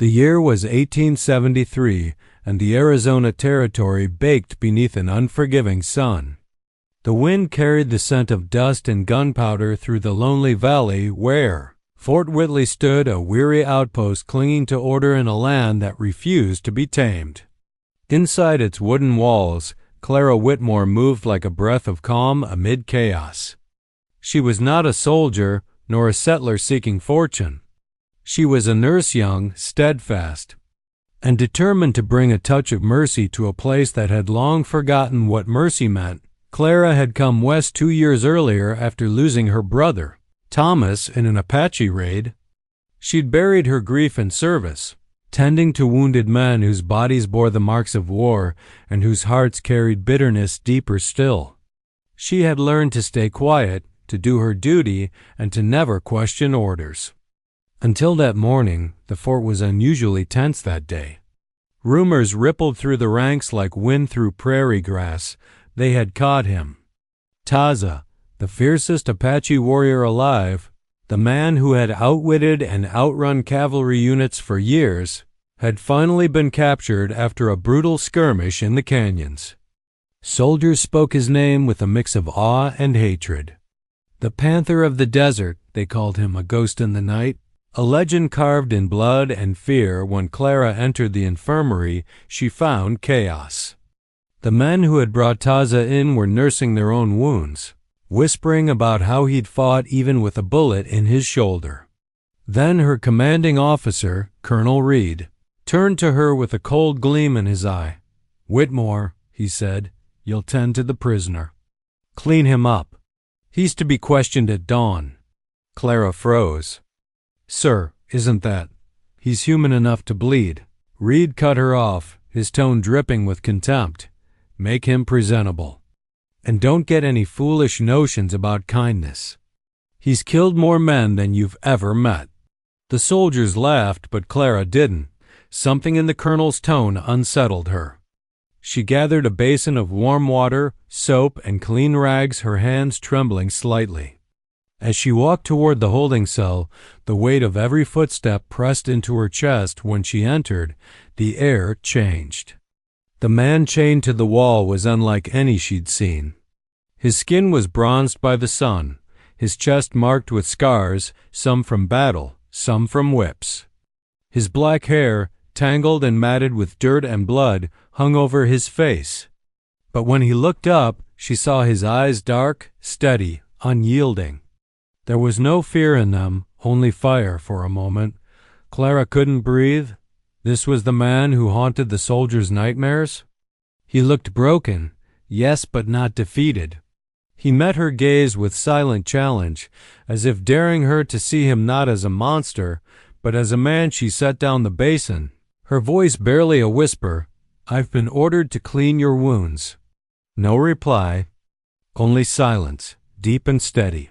The year was 1873, and the Arizona Territory baked beneath an unforgiving sun. The wind carried the scent of dust and gunpowder through the lonely valley where Fort Whitley stood, a weary outpost clinging to order in a land that refused to be tamed. Inside its wooden walls, Clara Whitmore moved like a breath of calm amid chaos. She was not a soldier, nor a settler seeking fortune. She was a nurse, young, steadfast, and determined to bring a touch of mercy to a place that had long forgotten what mercy meant. Clara had come west 2 years earlier after losing her brother, Thomas, in an Apache raid. She'd buried her grief in service, tending to wounded men whose bodies bore the marks of war and whose hearts carried bitterness deeper still. She had learned to stay quiet, to do her duty, and to never question orders. Until that morning, the fort was unusually tense that day. Rumors rippled through the ranks like wind through prairie grass. They had caught him. Taza, the fiercest Apache warrior alive, the man who had outwitted and outrun cavalry units for years, had finally been captured after a brutal skirmish in the canyons. Soldiers spoke his name with a mix of awe and hatred. The Panther of the Desert, they called him, a ghost in the night, a legend carved in blood and fear. When Clara entered the infirmary, she found chaos. The men who had brought Taza in were nursing their own wounds, whispering about how he'd fought even with a bullet in his shoulder. Then her commanding officer, Colonel Reed, turned to her with a cold gleam in his eye. "Whitmore," he said, "you'll tend to the prisoner. Clean him up. He's to be questioned at dawn." Clara froze. "Sir, isn't that? He's human enough to bleed." Reed cut her off, his tone dripping with contempt. "Make him presentable. And don't get any foolish notions about kindness. He's killed more men than you've ever met." The soldiers laughed, but Clara didn't. Something in the colonel's tone unsettled her. She gathered a basin of warm water, soap, and clean rags, her hands trembling slightly. As she walked toward the holding cell, the weight of every footstep pressed into her chest. When she entered, the air changed. The man chained to the wall was unlike any she'd seen. His skin was bronzed by the sun, his chest marked with scars, some from battle, some from whips. His black hair, tangled and matted with dirt and blood, hung over his face. But when he looked up, she saw his eyes dark, steady, unyielding. There was no fear in them, only fire. For a moment Clara couldn't breathe. This was the man who haunted the soldiers' nightmares? He looked broken, yes, but not defeated. He met her gaze with silent challenge, as if daring her to see him not as a monster, but as a man. She set down the basin, her voice barely a whisper. "I've been ordered to clean your wounds." No reply, only silence, deep and steady.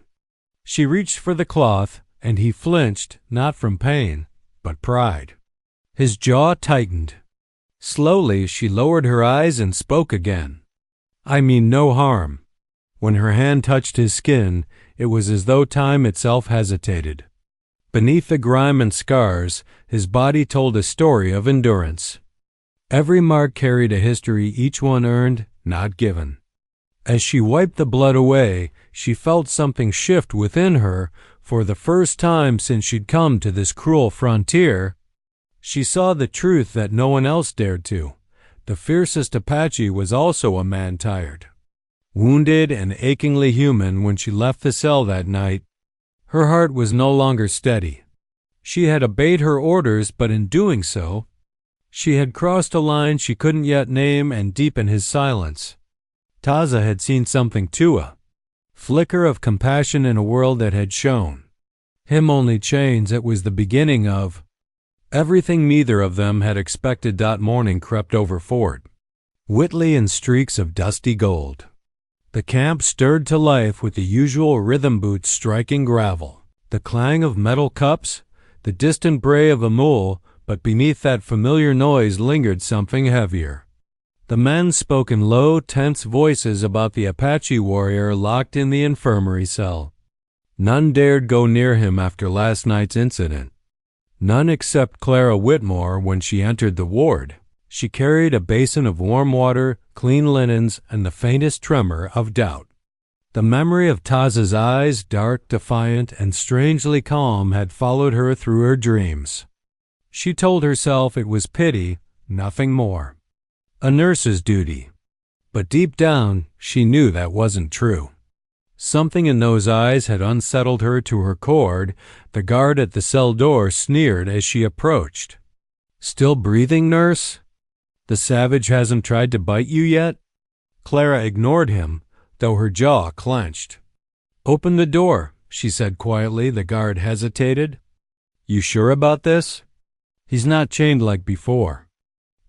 She reached for the cloth, and he flinched, not from pain, but pride. His jaw tightened. Slowly she lowered her eyes and spoke again. "I mean no harm." When her hand touched his skin, it was as though time itself hesitated. Beneath the grime and scars, his body told a story of endurance. Every mark carried a history, each one earned, not given. As she wiped the blood away, she felt something shift within her. For the first time since she'd come to this cruel frontier, she saw the truth that no one else dared to. The fiercest Apache was also a man tired, wounded and achingly human. When she left the cell that night, her heart was no longer steady. She had obeyed her orders, but in doing so, she had crossed a line she couldn't yet name. And deep in his silence, Taza had seen something too, a flicker of compassion in a world that had shown him only chains. It was the beginning of everything neither of them had expected. Morning crept over Fort Whitley in streaks of dusty gold. The camp stirred to life with the usual rhythm, boots striking gravel, the clang of metal cups, the distant bray of a mule. But beneath that familiar noise lingered something heavier. The men spoke in low, tense voices about the Apache warrior locked in the infirmary cell. None dared go near him after last night's incident. None except Clara Whitmore when she entered the ward. She carried a basin of warm water, clean linens, and the faintest tremor of doubt. The memory of Taza's eyes, dark, defiant, and strangely calm, had followed her through her dreams. She told herself it was pity, nothing more. A nurse's duty. But deep down, she knew that wasn't true. Something in those eyes had unsettled her to her core. The guard at the cell door sneered as she approached. "Still breathing, nurse? The savage hasn't tried to bite you yet?" Clara ignored him, though her jaw clenched. "Open the door," she said quietly. The guard hesitated. "You sure about this? He's not chained like before.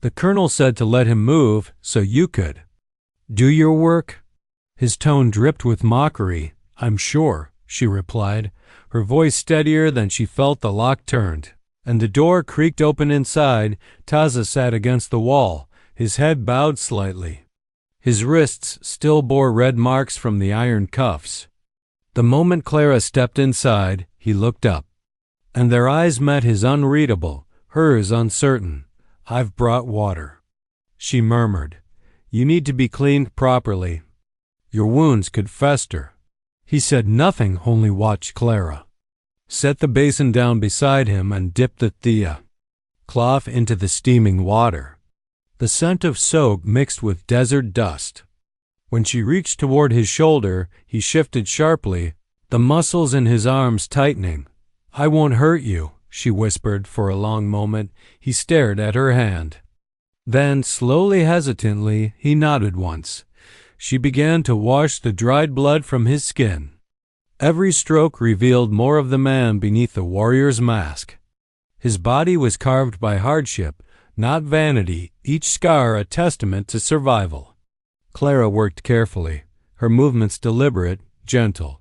The colonel said to let him move so you could do your work." His tone dripped with mockery. "I'm sure," she replied, her voice steadier than she felt the lock turned, and the door creaked open inside. Taza sat against the wall, his head bowed slightly. His wrists still bore red marks from the iron cuffs. The moment Clara stepped inside, he looked up, and their eyes met, his unreadable, hers uncertain. "I've brought water," she murmured. "You need to be cleaned properly. Your wounds could fester." He said nothing, only watched Clara. Set the basin down beside him and dip the thea cloth into the steaming water. The scent of soap mixed with desert dust. When she reached toward his shoulder, he shifted sharply, the muscles in his arms tightening. "I won't hurt you," she whispered. For a long moment, he stared at her hand. Then, slowly, hesitantly, he nodded once. She began to wash the dried blood from his skin. Every stroke revealed more of the man beneath the warrior's mask. His body was carved by hardship, not vanity, each scar a testament to survival. Clara worked carefully, her movements deliberate, gentle.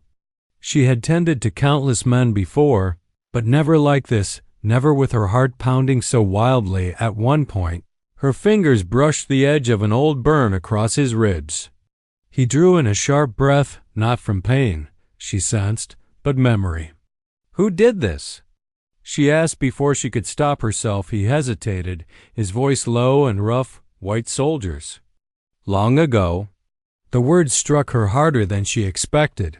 She had tended to countless men before, but never like this, never with her heart pounding so wildly. At one point, her fingers brushed the edge of an old burn across his ribs. He drew in a sharp breath, not from pain, she sensed, but memory. "Who did this?" she asked before she could stop herself. He hesitated, his voice low and rough. "White soldiers. Long ago." The words struck her harder than she expected.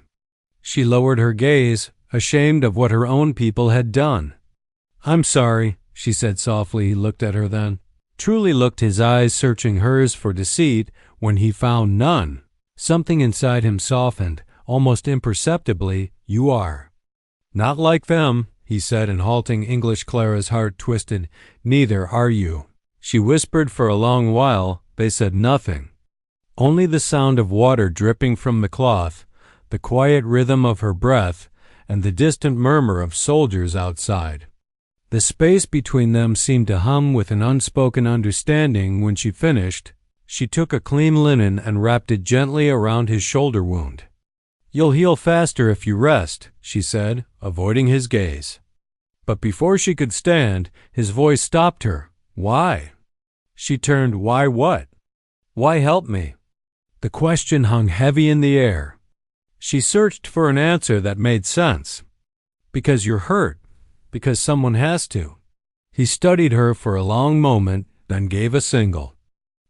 She lowered her gaze, ashamed of what her own people had done. "I'm sorry," she said softly. He looked at her then, truly looked, his eyes searching hers for deceit. When he found none, something inside him softened, almost imperceptibly. "You are not like them," he said in halting English. Clara's heart twisted. "Neither are you." She whispered for a long while. They said nothing. Only the sound of water dripping from the cloth, the quiet rhythm of her breath, and the distant murmur of soldiers outside. The space between them seemed to hum with an unspoken understanding. When she finished, she took a clean linen and wrapped it gently around his shoulder wound. "You'll heal faster if you rest," she said, avoiding his gaze. But before she could stand, his voice stopped her. "Why?" She turned. "Why what? Why help me?" The question hung heavy in the air. She searched for an answer that made sense. "Because you're hurt. Because someone has to." He studied her for a long moment, then gave a single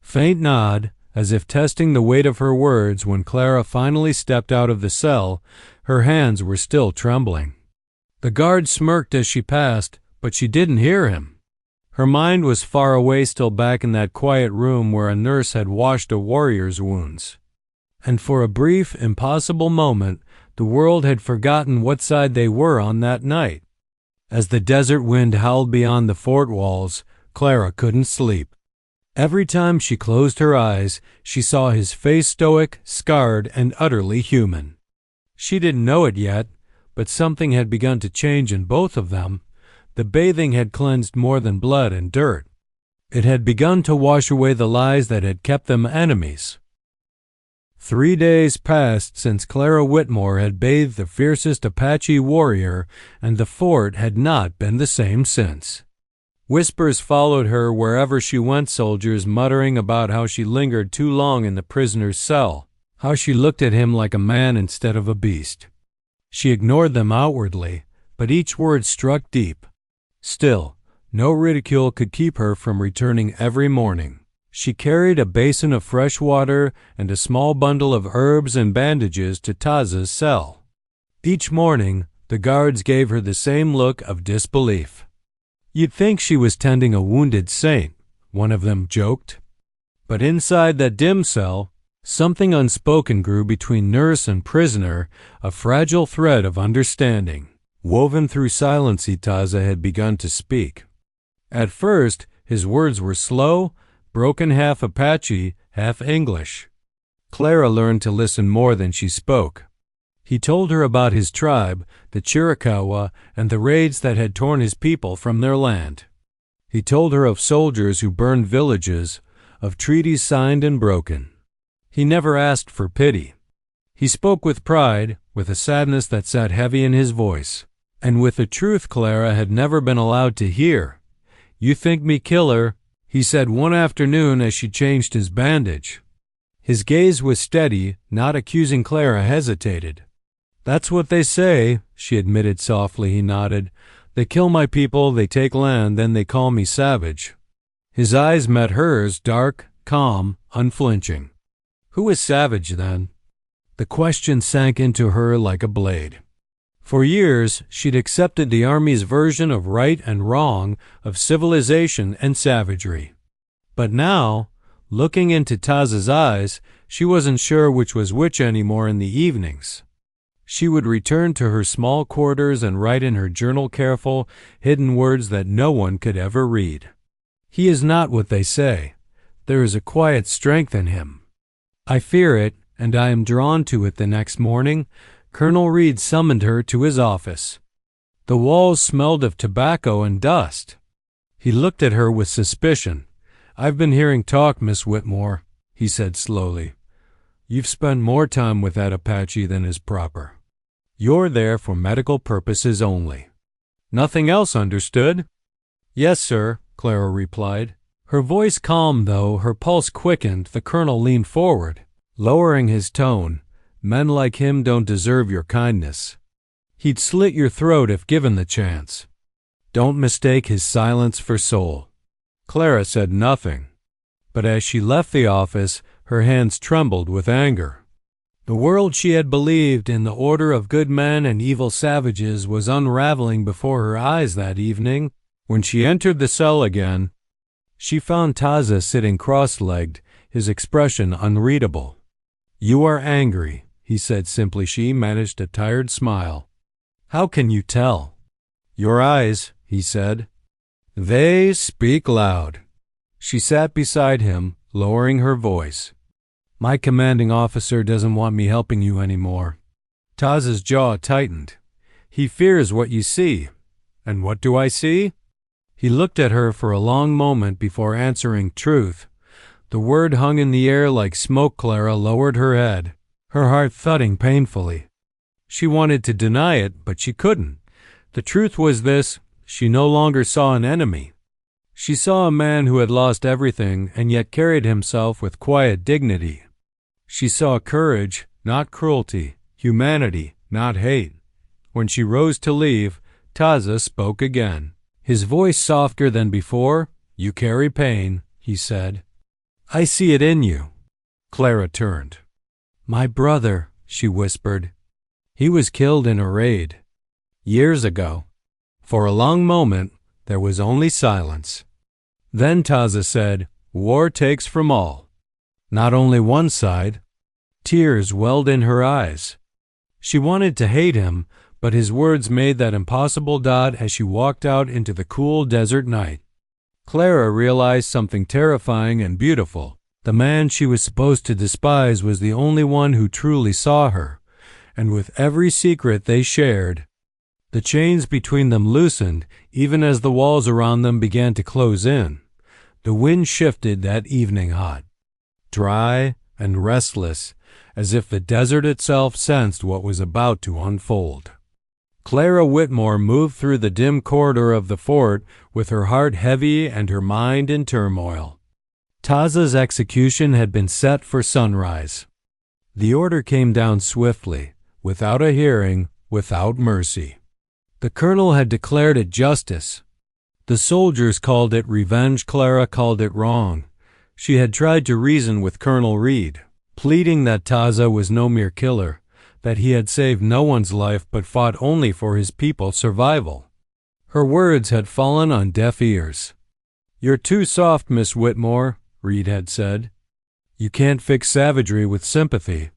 faint nod, as if testing the weight of her words. When Clara finally stepped out of the cell, her hands were still trembling. The guard smirked as she passed, but she didn't hear him. Her mind was far away, still back in that quiet room where a nurse had washed a warrior's wounds. And for a brief, impossible moment, the world had forgotten what side they were on that night. As the desert wind howled beyond the fort walls, Clara couldn't sleep. Every time she closed her eyes, she saw his face, stoic, scarred, and utterly human. She didn't know it yet, but something had begun to change in both of them. The bathing had cleansed more than blood and dirt. It had begun to wash away the lies that had kept them enemies. 3 days passed since Clara Whitmore had bathed the fiercest Apache warrior, and the fort had not been the same since. Whispers followed her wherever she went, soldiers muttering about how she lingered too long in the prisoner's cell, how she looked at him like a man instead of a beast. She ignored them outwardly, but each word struck deep. Still, no ridicule could keep her from returning every morning. She carried a basin of fresh water and a small bundle of herbs and bandages to Taza's cell. Each morning, the guards gave her the same look of disbelief. "You'd think she was tending a wounded saint," one of them joked. But inside that dim cell, something unspoken grew between nurse and prisoner, a fragile thread of understanding. Woven through silence, Taza had begun to speak. At first, his words were slow, broken, half Apache, half English. Clara learned to listen more than she spoke. He told her about his tribe, the Chiricahua, and the raids that had torn his people from their land. He told her of soldiers who burned villages, of treaties signed and broken. He never asked for pity. He spoke with pride, with a sadness that sat heavy in his voice, and with a truth Clara had never been allowed to hear. "You think me killer," he said one afternoon as she changed his bandage. His gaze was steady, not accusing. Clara hesitated. "That's what they say," she admitted softly. He nodded. "They kill my people, they take land, then they call me savage." His eyes met hers, dark, calm, unflinching. "Who is savage, then?" The question sank into her like a blade. For years, she'd accepted the Army's version of right and wrong, of civilization and savagery. But now, looking into Taza's eyes, she wasn't sure which was which anymore in the evenings. She would return to her small quarters and write in her journal careful, hidden words that no one could ever read. "He is not what they say. There is a quiet strength in him. I fear it, and I am drawn to it." The next morning, Colonel Reed summoned her to his office. The walls smelled of tobacco and dust. He looked at her with suspicion. "I've been hearing talk, Miss Whitmore," he said slowly. "You've spent more time with that Apache than is proper. You're there for medical purposes only. Nothing else, understood?" "Yes, sir," Clara replied. Her voice calm, though her pulse quickened. The colonel leaned forward, lowering his tone. "Men like him don't deserve your kindness. He'd slit your throat if given the chance. Don't mistake his silence for soul." Clara said nothing, but as she left the office, her hands trembled with anger. The world she had believed in, the order of good men and evil savages, was unraveling before her eyes that evening. When she entered the cell again, she found Taza sitting cross-legged, his expression unreadable. "You are angry," he said simply. She managed a tired smile. "How can you tell?" "Your eyes," he said. "They speak loud." She sat beside him, lowering her voice. "My commanding officer doesn't want me helping you anymore." Taza's jaw tightened. "He fears what you see." "And what do I see?" He looked at her for a long moment before answering. "Truth." The word hung in the air like smoke. Clara lowered her head, her heart thudding painfully. She wanted to deny it, but she couldn't. The truth was this: she no longer saw an enemy. She saw a man who had lost everything and yet carried himself with quiet dignity. She saw courage, not cruelty, humanity, not hate. When she rose to leave, Taza spoke again, his voice softer than before. "You carry pain," he said. "I see it in you." Clara turned. "My brother," she whispered. "He was killed in a raid. Years ago." For a long moment, there was only silence. Then Taza said, "War takes from all. Not only one side." Tears welled in her eyes. She wanted to hate him, but his words made that impossible. As she walked out into the cool desert night, Clara realized something terrifying and beautiful. The man she was supposed to despise was the only one who truly saw her, and with every secret they shared, the chains between them loosened even as the walls around them began to close in. The wind shifted that evening, hot, dry, and restless, as if the desert itself sensed what was about to unfold. Clara Whitmore moved through the dim corridor of the fort with her heart heavy and her mind in turmoil. Taza's execution had been set for sunrise. The order came down swiftly, without a hearing, without mercy. The colonel had declared it justice. The soldiers called it revenge. Clara called it wrong. She had tried to reason with Colonel Reed, pleading that Taza was no mere killer, that he had saved no one's life but fought only for his people's survival. Her words had fallen on deaf ears. "You're too soft, Miss Whitmore," Reed had said. "You can't fix savagery with sympathy."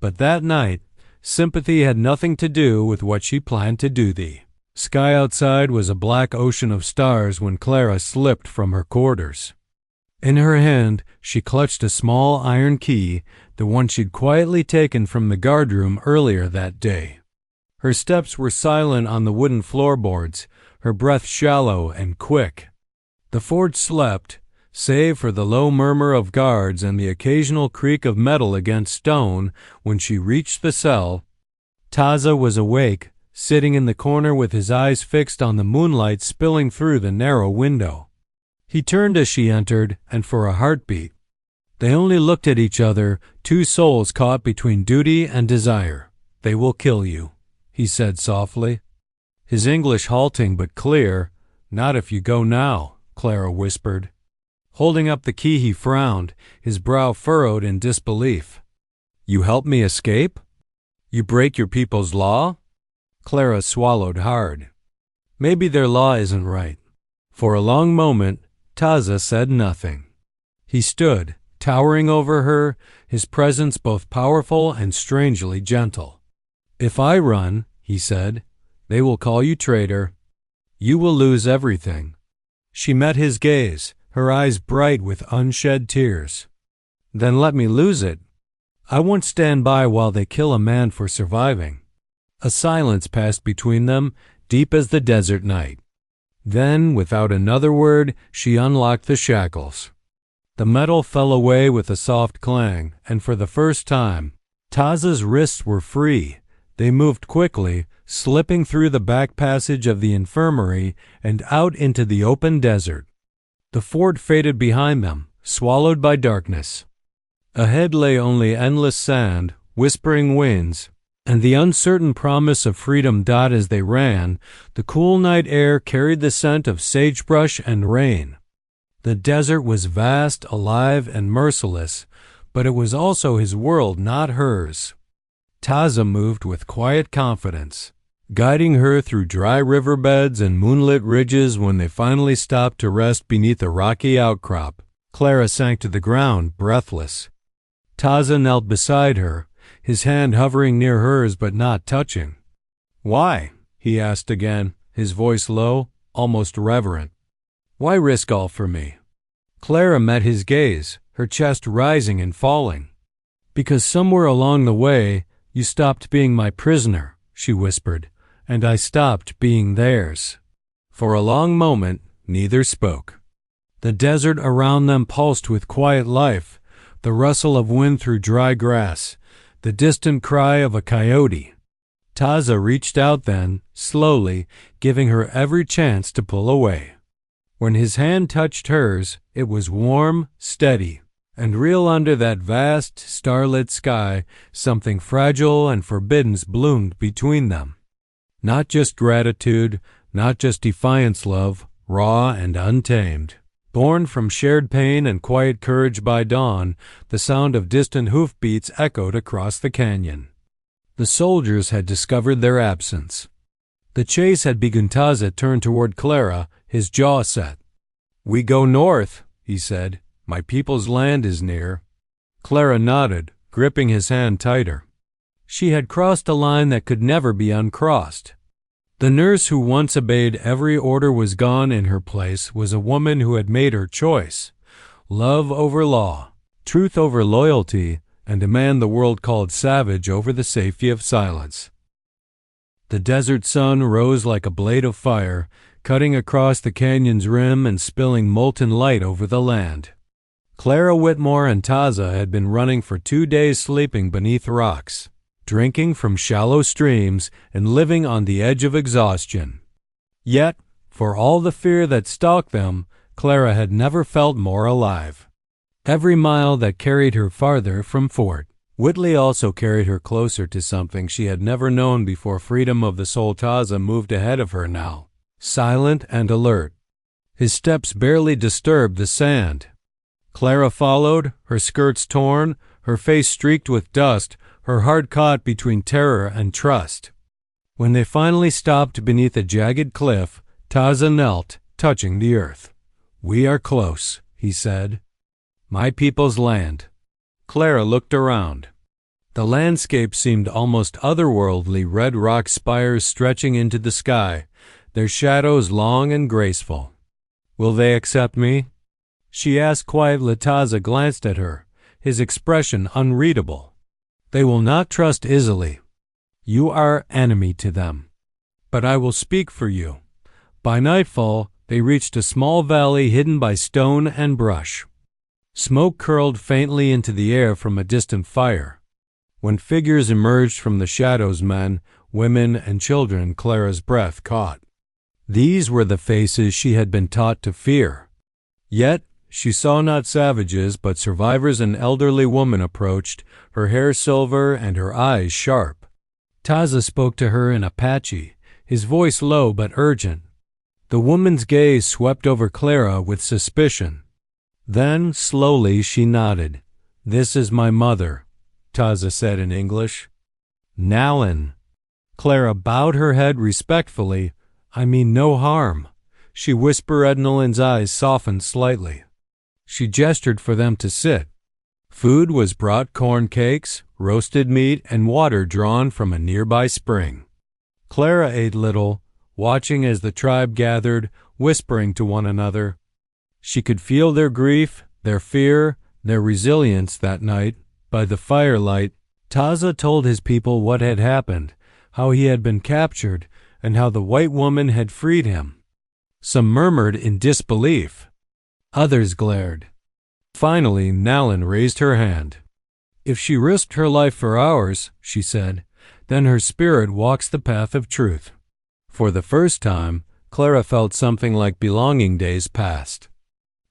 But that night, sympathy had nothing to do with what she planned to do. The sky outside was a black ocean of stars when Clara slipped from her quarters. In her hand, she clutched a small iron key, the one she'd quietly taken from the guardroom earlier that day. Her steps were silent on the wooden floorboards, her breath shallow and quick. The fort slept, save for the low murmur of guards and the occasional creak of metal against stone. When she reached the cell, Taza was awake, sitting in the corner with his eyes fixed on the moonlight spilling through the narrow window. He turned as she entered, and for a heartbeat, they only looked at each other, two souls caught between duty and desire. "They will kill you," he said softly. His English halting but clear. "Not if you go now," Clara whispered. Holding up the key, he frowned, his brow furrowed in disbelief. "You help me escape? You break your people's law?" Clara swallowed hard. Maybe their law isn't right. For a long moment, Taza said nothing. He stood, towering over her, his presence both powerful and strangely gentle. "If I run," he said, "they will call you traitor. You will lose everything." She met his gaze, her eyes bright with unshed tears. "Then let me lose it. I won't stand by while they kill a man for surviving." A silence passed between them, deep as the desert night. Then, without another word, she unlocked the shackles. The metal fell away with a soft clang, and for the first time, Taza's wrists were free. They moved quickly, slipping through the back passage of the infirmary and out into the open desert. The fort faded behind them, swallowed by darkness. Ahead lay only endless sand, whispering winds, and the uncertain promise of freedom. As they ran, the cool night air carried the scent of sagebrush and rain. The desert was vast, alive, and merciless, but it was also his world, not hers. Taza moved with quiet confidence, guiding her through dry riverbeds and moonlit ridges. When they finally stopped to rest beneath a rocky outcrop, Clara sank to the ground, breathless. Taza knelt beside her, his hand hovering near hers but not touching. "Why?" he asked again, his voice low, almost reverent. "Why risk all for me?" Clara met his gaze, her chest rising and falling. "Because somewhere along the way, you stopped being my prisoner," she whispered, "and I stopped being theirs." For a long moment, neither spoke. The desert around them pulsed with quiet life, the rustle of wind through dry grass, the distant cry of a coyote. Taza reached out then, slowly, giving her every chance to pull away. When his hand touched hers, it was warm, steady, and real. Under that vast, starlit sky, something fragile and forbidden bloomed between them. Not just gratitude, not just defiance love, raw and untamed. Born from shared pain and quiet courage. By dawn, the sound of distant hoofbeats echoed across the canyon. The soldiers had discovered their absence. The chase had begun. Taza turned toward Clara, his jaw set. "We go north," he said. "My people's land is near." Clara nodded, gripping his hand tighter. She had crossed a line that could never be uncrossed. The nurse who once obeyed every order was gone. In her place was a woman who had made her choice. Love over law, truth over loyalty, and a man the world called savage over the safety of silence. The desert sun rose like a blade of fire, cutting across the canyon's rim and spilling molten light over the land. Clara Whitmore and Taza had been running for 2 days, sleeping beneath rocks, drinking from shallow streams, and living on the edge of exhaustion. Yet, for all the fear that stalked them, Clara had never felt more alive. Every mile that carried her farther from Fort Whitley also carried her closer to something she had never known before. Freedom of the soul. Taza moved ahead of her now, silent and alert, His steps barely disturbed the sand. Clara followed, her skirts torn, her face streaked with dust, her heart caught between terror and trust. When they finally stopped beneath a jagged cliff, Taza knelt, touching the earth. "We are close," he said. "My people's land." Clara looked around. The landscape seemed almost otherworldly, red rock spires stretching into the sky, their shadows long and graceful. "Will they accept me?" she asked quietly. Taza glanced at her, his expression unreadable. "They will not trust easily. You are enemy to them. But I will speak for you." By nightfall, they reached a small valley hidden by stone and brush. Smoke curled faintly into the air from a distant fire. When figures emerged from the shadows, men, women, and children, Clara's breath caught. These were the faces she had been taught to fear. Yet she saw not savages, but survivors. An elderly woman approached, her hair silver and her eyes sharp. Taza spoke to her in Apache, his voice low but urgent. The woman's gaze swept over Clara with suspicion. Then, slowly, she nodded. "This is my mother," Taza said in English. "Nalin." Clara bowed her head respectfully. "I mean no harm," she whispered. Nalin's eyes softened slightly. She gestured for them to sit. Food was brought: corn cakes, roasted meat, and water drawn from a nearby spring. Clara ate little, watching as the tribe gathered, whispering to one another. She could feel their grief, their fear, their resilience that night. By the firelight, Taza told his people what had happened, how he had been captured, and how the white woman had freed him. Some murmured in disbelief. Others glared. Finally, Nalin raised her hand. "If she risked her life for ours," she said, "then her spirit walks the path of truth." For the first time, Clara felt something like belonging. Days passed.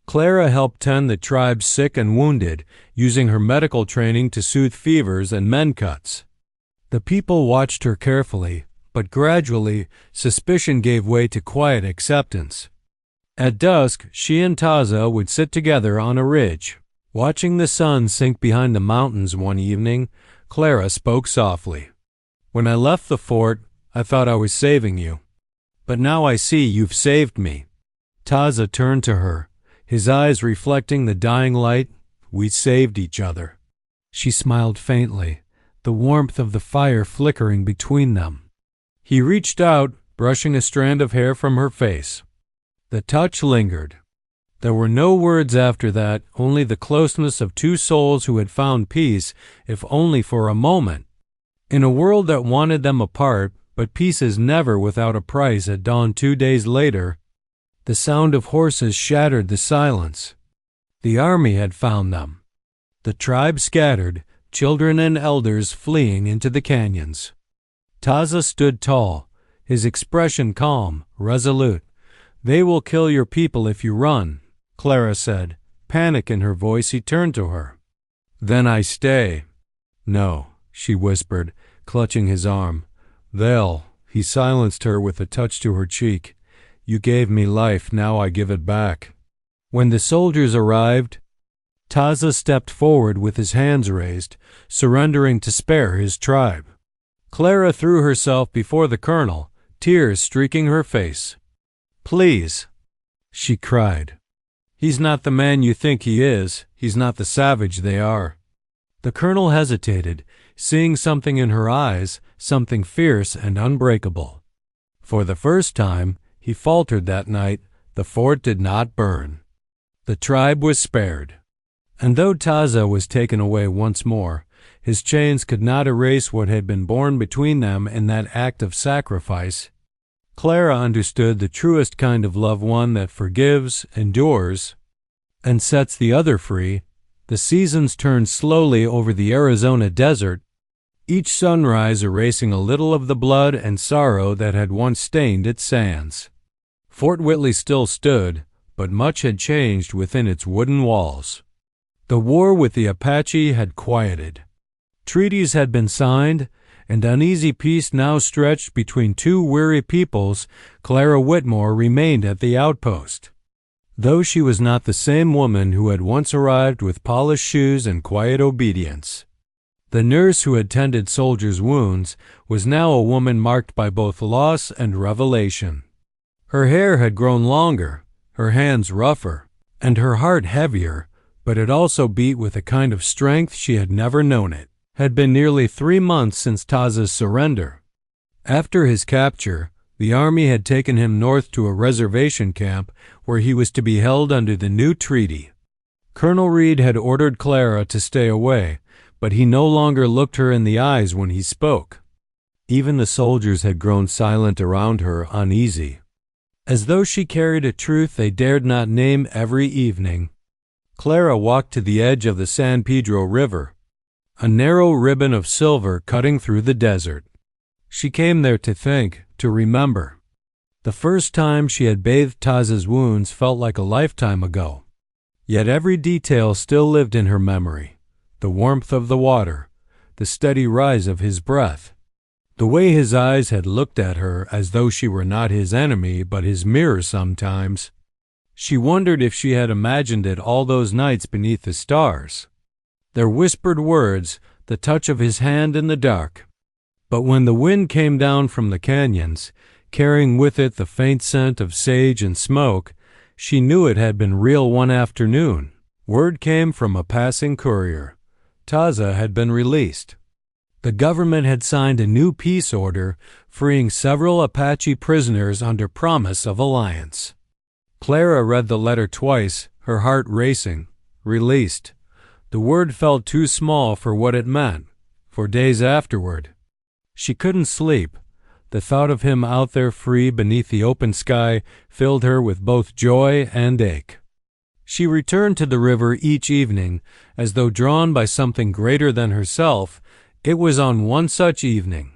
Clara helped tend the tribe's sick and wounded, using her medical training to soothe fevers and mend cuts. The people watched her carefully, but gradually suspicion gave way to quiet acceptance. At dusk, she and Taza would sit together on a ridge. Watching the sun sink behind the mountains one evening, Clara spoke softly. "When I left the fort, I thought I was saving you. But now I see you've saved me." Taza turned to her, his eyes reflecting the dying light. "We saved each other." She smiled faintly, the warmth of the fire flickering between them. He reached out, brushing a strand of hair from her face. The touch lingered. There were no words after that, only the closeness of two souls who had found peace, if only for a moment. In a world that wanted them apart, but peace is never without a price. At dawn 2 days later, the sound of horses shattered the silence. The army had found them. The tribe scattered, children and elders fleeing into the canyons. Taza stood tall, his expression calm, resolute. "They will kill your people if you run," Clara said, panic in her voice. He turned to her. "Then I stay." "No," she whispered, clutching his arm. "They'll." He silenced her with a touch to her cheek. "You gave me life, now I give it back." When the soldiers arrived, Taza stepped forward with his hands raised, surrendering to spare his tribe. Clara threw herself before the colonel, tears streaking her face. "Please," she cried. "He's not the man you think he is. He's not the savage they are." The colonel hesitated, seeing something in her eyes, something fierce and unbreakable. For the first time, he faltered that night. The fort did not burn. The tribe was spared. And though Taza was taken away once more, his chains could not erase what had been born between them in that act of sacrifice. Clara understood the truest kind of love, one that forgives, endures, and sets the other free. The seasons turned slowly over the Arizona desert, each sunrise erasing a little of the blood and sorrow that had once stained its sands. Fort Whitley still stood, but much had changed within its wooden walls. The war with the Apache had quieted. Treaties had been signed, and uneasy peace now stretched between two weary peoples. Clara Whitmore remained at the outpost. though she was not the same woman who had once arrived with polished shoes and quiet obedience. The nurse who had tended soldiers' wounds was now a woman marked by both loss and revelation. Her hair had grown longer, her hands rougher, and her heart heavier, but it also beat with a kind of strength she had never known it. Had been nearly 3 months since Taza's surrender. After his capture, the army had taken him north to a reservation camp where he was to be held under the new treaty. Colonel Reed had ordered Clara to stay away, but he no longer looked her in the eyes when he spoke. Even the soldiers had grown silent around her, uneasy, as though she carried a truth they dared not name every evening. Clara walked to the edge of the San Pedro River, a narrow ribbon of silver cutting through the desert. She came there to think, to remember. The first time she had bathed Taza's wounds felt like a lifetime ago. Yet every detail still lived in her memory. The warmth of the water, the steady rise of his breath, the way his eyes had looked at her as though she were not his enemy but his mirror sometimes. She wondered if she had imagined it all those nights beneath the stars. Their whispered words, the touch of his hand in the dark. But when the wind came down from the canyons, carrying with it the faint scent of sage and smoke, she knew it had been real one afternoon. Word came from a passing courier. Taza had been released. The government had signed a new peace order, freeing several Apache prisoners under promise of alliance. Clara read the letter twice, her heart racing. Released. The word felt too small for what it meant. For days afterward, she couldn't sleep. The thought of him out there free beneath the open sky filled her with both joy and ache. She returned to the river each evening, as though drawn by something greater than herself. It was on one such evening,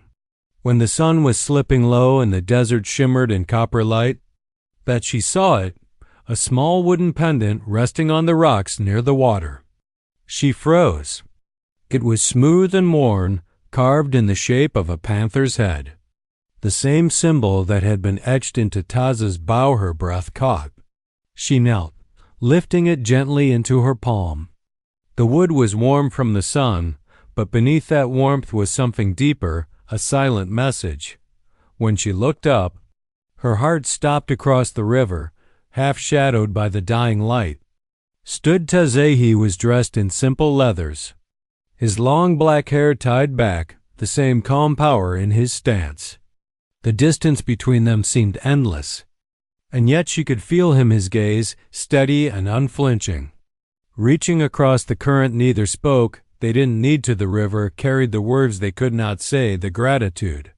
when the sun was slipping low and the desert shimmered in copper light, that she saw it, a small wooden pendant resting on the rocks near the water. She froze. It was smooth and worn, carved in the shape of a panther's head, the same symbol that had been etched into Taza's bow her breath caught. She knelt, lifting it gently into her palm. The wood was warm from the sun, but beneath that warmth was something deeper, a silent message. When she looked up, her heart stopped across the river, half shadowed by the dying light. Stood Tazahi was dressed in simple leathers, his long black hair tied back, the same calm power in his stance. The distance between them seemed endless, and yet she could feel him, his gaze, steady and unflinching. Reaching across the current, neither spoke. They didn't need to. The river carried the words they could not say, the gratitude,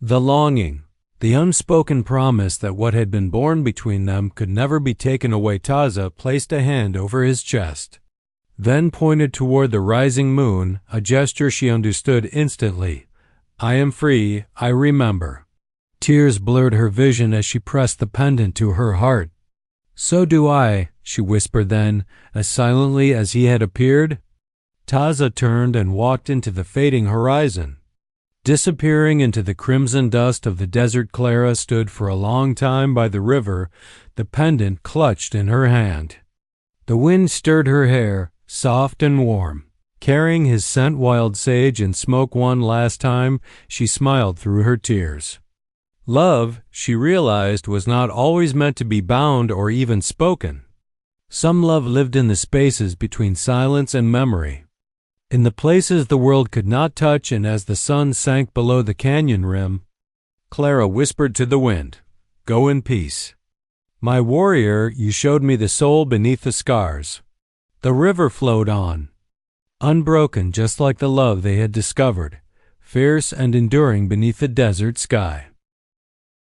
the longing, the unspoken promise that what had been born between them could never be taken away. Taza placed a hand over his chest, then pointed toward the rising moon, a gesture she understood instantly. I am free, I remember. Tears blurred her vision as she pressed the pendant to her heart. So do I, she whispered then, as silently as he had appeared. Taza turned and walked into the fading horizon. Disappearing into the crimson dust of the desert, Clara stood for a long time by the river, the pendant clutched in her hand. The wind stirred her hair, soft and warm. Carrying his scent, wild sage and smoke, one last time, she smiled through her tears. Love, she realized, was not always meant to be bound or even spoken. Some love lived in the spaces between silence and memory, in the places the world could not touch. And as the sun sank below the canyon rim, Clara whispered to the wind, "Go in peace. My warrior, you showed me the soul beneath the scars." The river flowed on, unbroken, just like the love they had discovered, fierce and enduring beneath the desert sky.